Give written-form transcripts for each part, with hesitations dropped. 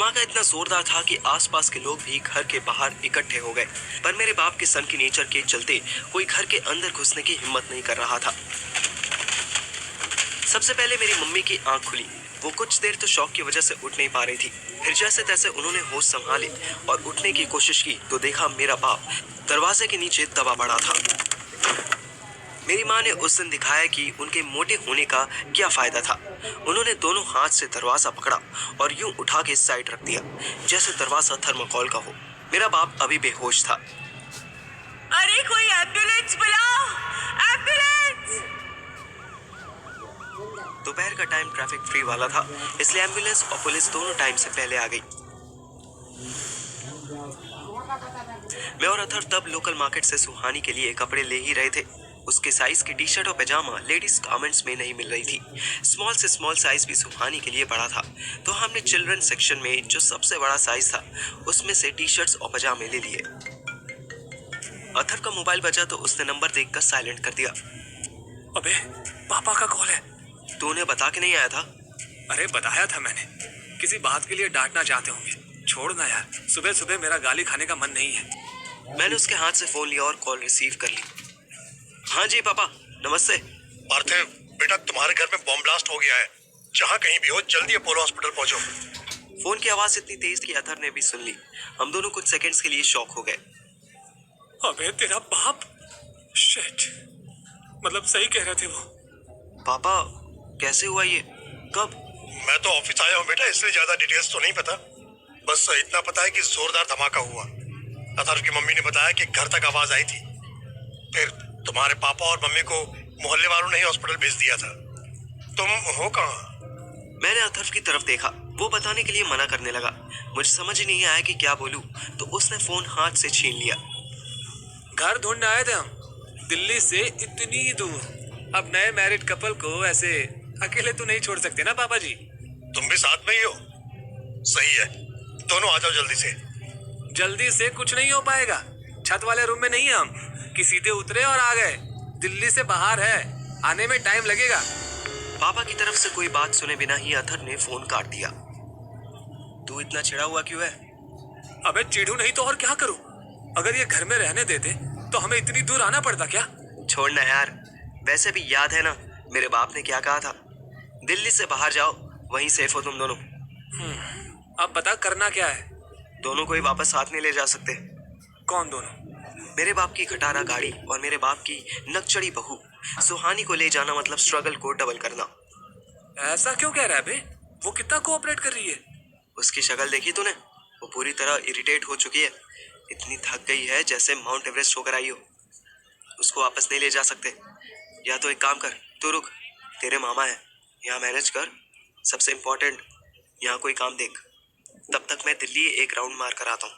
धमाका इतना जोरदार था कि आसपास के लोग भी घर के बाहर इकट्ठे हो गए, पर मेरे बाप के सन की नेचर के चलते कोई घर के अंदर घुसने की हिम्मत नहीं कर रहा था। सबसे पहले मेरी मम्मी की आंख खुली। वो कुछ देर तो शौक की वजह से उठ नहीं पा रही थी। फिर जैसे तैसे उन्होंने होश संभाले और उठने की कोशिश की तो देखा मेरा बाप दरवाजे के नीचे दबा पड़ा था। मेरी माँ ने उस दिन दिखाया कि उनके मोटे होने का क्या फायदा था। उन्होंने दोनों हाथ से दरवाजा पकड़ा और यूं उठा के साइड रख दिया जैसे दरवाजा थर्माकोल का हो। मेरा बाप अभी बेहोश था। अरे कोई एम्बुलेंस बुलाओ, एम्बुलेंस! दोपहर का टाइम ट्रैफिक फ्री वाला था, इसलिए एम्बुलेंस और पुलिस दोनों टाइम से पहले आ गई। मैं और अथर तब लोकल मार्केट से सुहानी के लिए कपड़े ले ही रहे थे। उसके साइज की टी शर्ट और पैजामा लेडीज गारमेंट्स में नहीं मिल रही थी। स्मॉल से स्मॉल साइज भी सुहानी के लिए बड़ा था, तो हमने चिल्ड्रन सेक्शन में जो सबसे बड़ा साइज था उसमें से टी शर्ट्स और पैजामे ले लिए। अथर का मोबाइल बजा तो उसने नंबर देखकर साइलेंट कर दिया। अबे पापा का कॉल है। तूने बता के नहीं आया था? अरे बताया था मैंने, किसी बात के लिए डांटना चाहते होंगे। छोड़ ना यार, सुबह सुबह मेरा गाली खाने का मन नहीं है। मैंने उसके हाथ से फोन लिया और कॉल रिसीव कर ली। हाँ जी पापा, नमस्ते। पार्थिव बेटा, तुम्हारे घर में बॉम्ब ब्लास्ट हो गया है। जहाँ कहीं भी हो जल्दी अपोलो हॉस्पिटल पहुंचो। फोन की आवाज इतनी तेज कि अथर ने भी सुन ली। हम दोनों कुछ सेकंड्स के लिए शॉक हो गए। अबे तेरा बाप! शिट, मतलब सही कह रहे थे वो। पापा कैसे हुआ ये? कब? मैं तो ऑफिस आया हूँ बेटा, इसलिए ज्यादा डिटेल्स तो नहीं पता। बस इतना पता है कि जोरदार धमाका हुआ। अथर्व की मम्मी ने बताया कि घर तक आवाज आई थी। फिर तुम्हारे पापा और मम्मी को मोहल्ले वालों ने ही हॉस्पिटल भेज दिया था। तुम हो कहाँ? मैंने अथर्व की तरफ देखा। वो बताने के लिए मना करने लगा। मुझे समझ ही नहीं आया कि क्या बोलूं, तो उसने फोन हाथ से छीन लिया। घर ढूंढने आए थे हम, दिल्ली से इतनी दूर। अब नए मैरिड कपल को ऐसे अकेले तो नहीं छोड़ सकते ना पापा जी। तुम भी साथ में ही हो? सही है, दोनों आ जाओ जल्दी से। जल्दी से कुछ नहीं हो पाएगा। छत वाले रूम में नहीं है हम, कि सीधे उतरे और आ गए। दिल्ली से बाहर है, आने में टाइम लगेगा। पापा की तरफ से कोई बात सुने बिना ही अथर ने फोन काट दिया। तू इतना चिढ़ा हुआ क्यों है? अबे चिढ़ू नहीं तो और क्या करूं? अगर ये घर में रहने देते तो हमें इतनी दूर आना पड़ता क्या? छोड़ना यार, वैसे भी याद है ना मेरे बाप ने क्या कहा था? दिल्ली से बाहर जाओ, वहीं सेफ हो तुम दोनों। अब बता करना क्या है? दोनों को ही वापस साथ नहीं ले जा सकते। कौन दोनों? मेरे बाप की खटारा गाड़ी और मेरे बाप की नकचड़ी बहू सुहानी को ले जाना मतलब स्ट्रगल को डबल करना। ऐसा क्यों कह रहा है बे? वो कितना कोऑपरेट कर रही है। उसकी शक्ल देखी तूने? वो पूरी तरह इरिटेट हो चुकी है। इतनी थक गई है जैसे माउंट एवरेस्ट होकर आई हो। उसको वापस नहीं ले जा सकते। या तो एक काम कर, तू रुक, तेरे मामा है, यहाँ मैनेज कर। सबसे इम्पोर्टेंट, यहाँ कोई काम देख। तब तक मैं दिल्ली एक राउंड मार कर आता हूँ।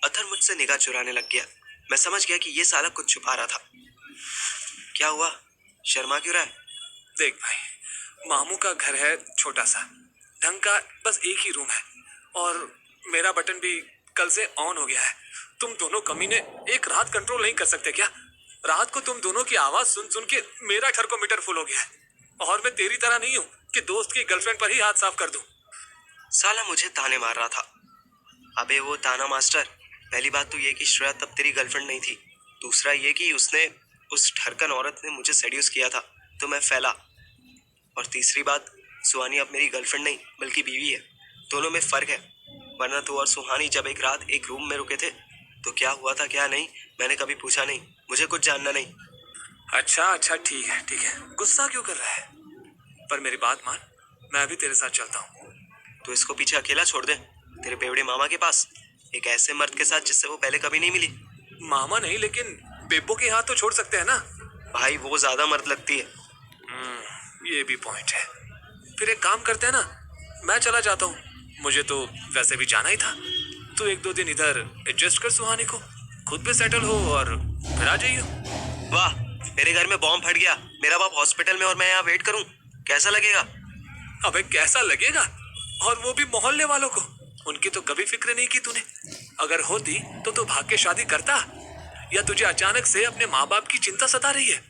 अथर मुझसे निगाह चुराने लग गया। मैं समझ गया कि ये साला कुछ छुपा रहा था। क्या हुआ, शर्मा क्यों रहा है? देख भाई, मामू का घर है छोटा सा, ढंग का बस एक ही रूम है, और मेरा बटन भी कल से ऑन हो गया है। तुम दोनों कमीने एक रात कंट्रोल नहीं कर सकते क्या? रात को तुम दोनों की आवाज सुन सुन के मेरा थर्मोमीटर फुल हो गया है। और मैं तेरी तरह नहीं हूँ कि दोस्त की गर्लफ्रेंड पर ही हाथ साफ कर दूं। साला मुझे ताने मार रहा था। अबे वो ताना मास्टर, पहली बात तो ये कि श्रेया तब तेरी गर्लफ्रेंड नहीं थी। दूसरा ये कि उसने उस ठरकन औरत ने मुझे सेड्यूस किया था तो मैं फैला। और तीसरी बात, सुहानी अब मेरी गर्लफ्रेंड नहीं बल्कि बीवी है। दोनों में फर्क है। वरना तू और सुहानी जब एक रात एक रूम में रुके थे तो क्या हुआ था क्या नहीं मैंने कभी पूछा नहीं। मुझे कुछ जानना नहीं। अच्छा ठीक है, गुस्सा क्यों कर रहा है? पर मेरी बात मान, मैं अभी तेरे साथ चलता हूँ। तो इसको पीछे अकेला छोड़ दे तेरे बेवड़े मामा के पास, एक ऐसे मर्द के साथ जिससे वो पहले कभी नहीं मिली। मामा नहीं, लेकिन बेबो के हाथ तो छोड़ सकते हैं ना। भाई वो ज्यादा मर्द लगती है। ये भी पॉइंट है। फिर एक काम करते हैं ना, मैं चला जाता हूँ, मुझे तो वैसे भी जाना ही था। तू एक दो दिन इधर एडजस्ट कर सुहानी को, खुद पे सेटल हो और फिर आ जाइयो। वाह, मेरे घर में बॉम्ब फट गया, मेरा बाप हॉस्पिटल में और मैं यहाँ वेट करूँ, कैसा लगेगा? अबे कैसा लगेगा, और वो भी मोहल्ले वालों को? उनकी तो कभी फिक्र नहीं की तूने। अगर होती तो तू भाग के शादी करता, या तुझे अचानक से अपने माँ बाप की चिंता सता रही है?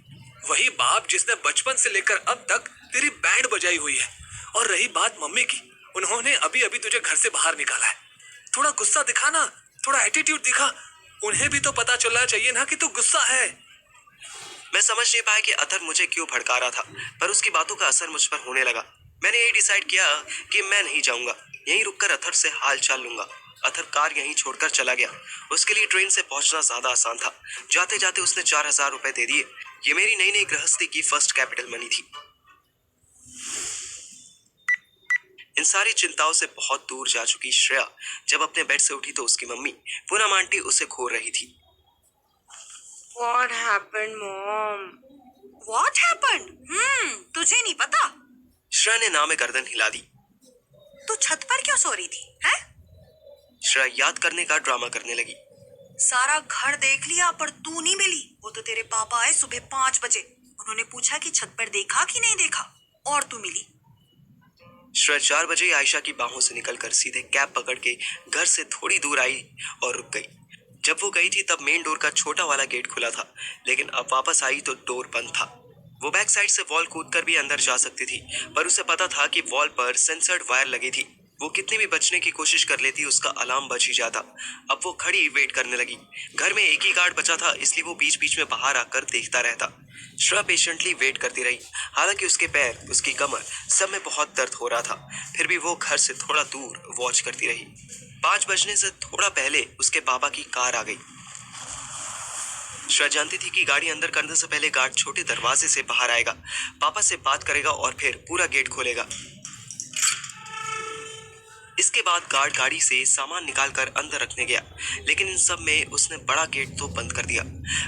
वही बाप जिसने बचपन से लेकर अब तक तेरी बैंड बजाई हुई है। और रही बात मम्मी की, उन्होंने अभी अभी तुझे घर से बाहर निकाला है। थोड़ा गुस्सा दिखा ना, थोड़ा एटीट्यूड दिखा। उन्हें भी तो पता चलना चाहिए ना कि तू गुस्सा है। मैं समझ नहीं पाया कि अथर मुझे क्यों भड़का रहा था, पर उसकी बातों का असर मुझ पर होने लगा। मैंने यही डिसाइड किया कि मैं नहीं जाऊंगा, यहीं रुककर अथर से हाल चाल लूंगा। अथर कार यहीं छोड़कर चला गया। उसके लिए ट्रेन से पहुंचना ज्यादा आसान था। जाते जाते उसने 4,000 रुपए दे दिए। ये मेरी नई नई गृहस्थी की फर्स्ट कैपिटल मनी थी। इन सारी चिंताओं से बहुत दूर जा चुकी श्रेया जब अपने बेड से उठी तो उसकी मम्मी पूनम आंटी उसे घूर रही थी। What happened, Mom? What happened? तुझे नहीं पता? श्रेया ने नाम में गर्दन हिला दी। तू छत पर क्यों सो रही थी, हैं? श्रेया याद करने का ड्रामा करने लगी। सारा घर देख लिया पर तू नहीं मिली। वो तो तेरे पापा आए सुबह 5 बजे। उन्होंने पूछा कि छत पर देखा कि नहीं देखा, और तू मिली। श्रेया 4 बजे आयशा की बाहों से निकलकर सीधे कैब पकड़ के घर से थोड़ी दूर आई और रुक गई। जब वो गई थी तब मेन डोर का छोटा वाला गेट खुला था, लेकिन अब वापस आई तो डोर बंद था। वो बैक साइड से वॉल कूदकर भी अंदर जा सकती थी, पर उसे पता था कि वॉल पर सेंसर्ड वायर लगी थी। वो कितनी भी बचने की कोशिश कर लेती, उसका अलार्म बज ही जाता। अब वो खड़ी वेट करने लगी। घर में एक ही गार्ड बचा था, इसलिए वो बीच बीच में बाहर आकर देखता रहता। श्रेया पेशेंटली वेट करती रही। हालांकि उसके पैर, उसकी कमर, सब में बहुत दर्द हो रहा था, फिर भी वो घर से थोड़ा दूर वॉच करती रही। 5 बजने से थोड़ा पहले उसके पापा की कार आ गई। श्रेया जानती थी कि गाड़ी अंदर करने से पहले गार्ड छोटे दरवाजे से बाहर आएगा, पापा से बात करेगा और फिर पूरा गेट खोलेगा। इसके बाद गार्ड गाड़ी से सामान निकालकर अंदर रखने गया, लेकिन इन सब में उसने बड़ा गेट तो बंद कर दिया,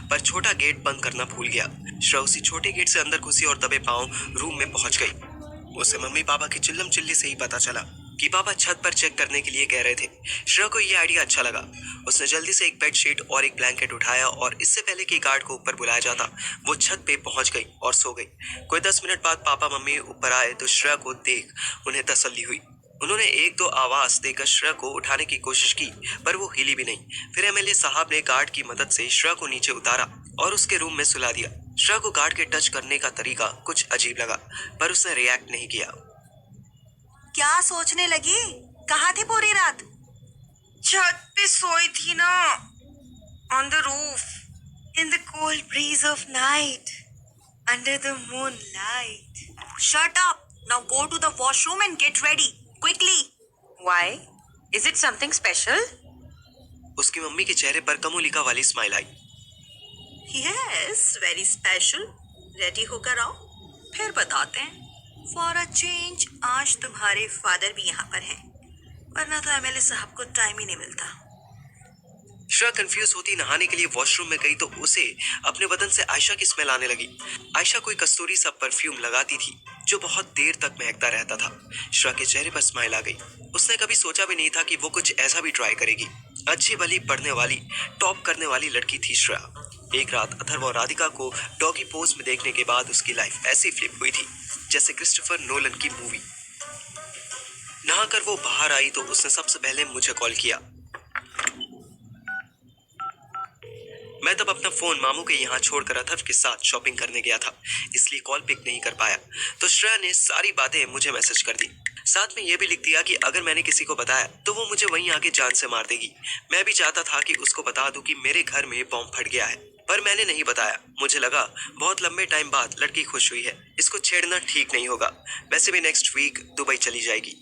पर छोटा गेट बंद करना भूल गया। श्रेया उसी छोटे गेट से अंदर घुसी और दबे पांव रूम में पहुंच गई। उसे मम्मी पापा की चिल्लम चिल्ली से ही पता चला कि पापा छत पर चेक करने के लिए कह रहे थे। श्रेया को यह आइडिया अच्छा लगा। उसने जल्दी से एक बेडशीट और एक ब्लैंकेट उठाया और इससे पहले कि गार्ड को ऊपर बुलाया जाता, वो छत पे पहुंच गई और सो गई। कोई 10 मिनट बाद पापा मम्मी ऊपर आए तो श्रेया को देख उन्हें तसल्ली हुई। उन्होंने 1-2 आवाज देकर श्रेया को उठाने की कोशिश की, पर वो हिली भी नहीं। फिर एमएलए साहब ने गार्ड की मदद से श्रेया को नीचे उतारा और उसके रूम में सुला दिया। श्रेया को गार्ड के टच करने का तरीका कुछ अजीब लगा, पर उसने रिएक्ट नहीं किया। क्या सोचने लगी? कहाँ थी पूरी रात? छत पे सोई थी ना, on the roof, in the cold breeze of night, under the moonlight. Shut up! Now go to the washroom and get ready quickly. Why? Is it something special? उसकी मम्मी के चेहरे पर कमोलिका वाली स्माइल आई। Yes, very special. रेडी होकर आओ, फिर बताते हैं। फॉर अ चेंज आज तुम्हारे फादर भी यहाँ पर हैं, वरना तो एमएलए साहब को टाइम ही नहीं मिलता। श्रेया कंफ्यूज होती नहाने के लिए वॉशरूम में गई तो उसे अपने बदन से आयशा की स्मेल आने लगी। आयशा कोई कस्तूरी सा परफ्यूम लगाती थी जो बहुत देर तक महकता रहता था। श्रेया के चेहरे पर स्माइल आ गई। उसने कभी सोचा भी नहीं था कि वो कुछ ऐसा भी ट्राई करेगी। अच्छी भली पढ़ने वाली, टॉप करने वाली लड़की थी श्रेया। एक रात अथर्व और राधिका को डॉगी पोज में देखने के बाद उसकी लाइफ ऐसी फ्लिप हुई थी जैसे क्रिस्टोफर नोलन की मूवी। नहाकर वो बाहर आई तो उसने सबसे पहले मुझे कॉल किया। मैं तब अपना फोन मामू के यहाँ छोड़कर अथर्व के साथ शॉपिंग करने गया था, इसलिए कॉल पिक नहीं कर पाया। तो श्रेया ने सारी बातें मुझे मैसेज कर दी। साथ में यह भी लिख दिया कि अगर मैंने किसी को बताया तो वो मुझे वहीं आके जान से मार देगी। मैं भी चाहता था कि उसको बता दूं कि मेरे घर में बॉम्ब फट गया है, पर मैंने नहीं बताया। मुझे लगा बहुत लंबे टाइम बाद लड़की खुश हुई है, इसको छेड़ना ठीक नहीं होगा। वैसे भी नेक्स्ट वीक दुबई चली जाएगी।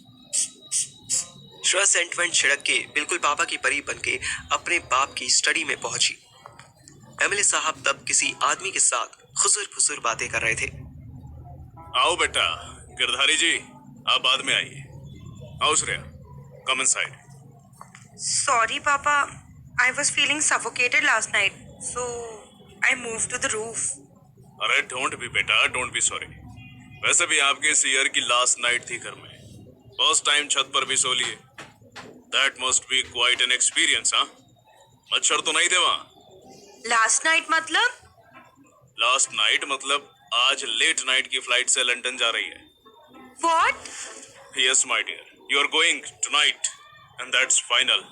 श्रेया सेंटमेंट छिड़क के बिल्कुल पापा की परी बनके अपने बाप की स्टडी में पहुंची। एमएलए साहब तब किसी आदमी के साथ खुसुर फुसुर बातें कर रहे थे। आओ बेटा, गिरधारी जी, आप बाद में आइए। आओ Shreya, come inside. Sorry, Papa. I was feeling suffocated last night, so I moved to the roof. अरे डोंट बी बेटा, डोंट बी सॉरी। वैसे भी आपके इस ईयर की लास्ट नाइट थी घर में। फर्स्ट टाइम छत पर भी सो लिए। That must be quite an experience, हाँ? मच्छर तो नहीं थे वहाँ? Last night मतलब? लास्ट नाइट मतलब आज लेट नाइट की फ्लाइट से लंदन जा रही है। What? Yes, my dear. You are going tonight, and that's final.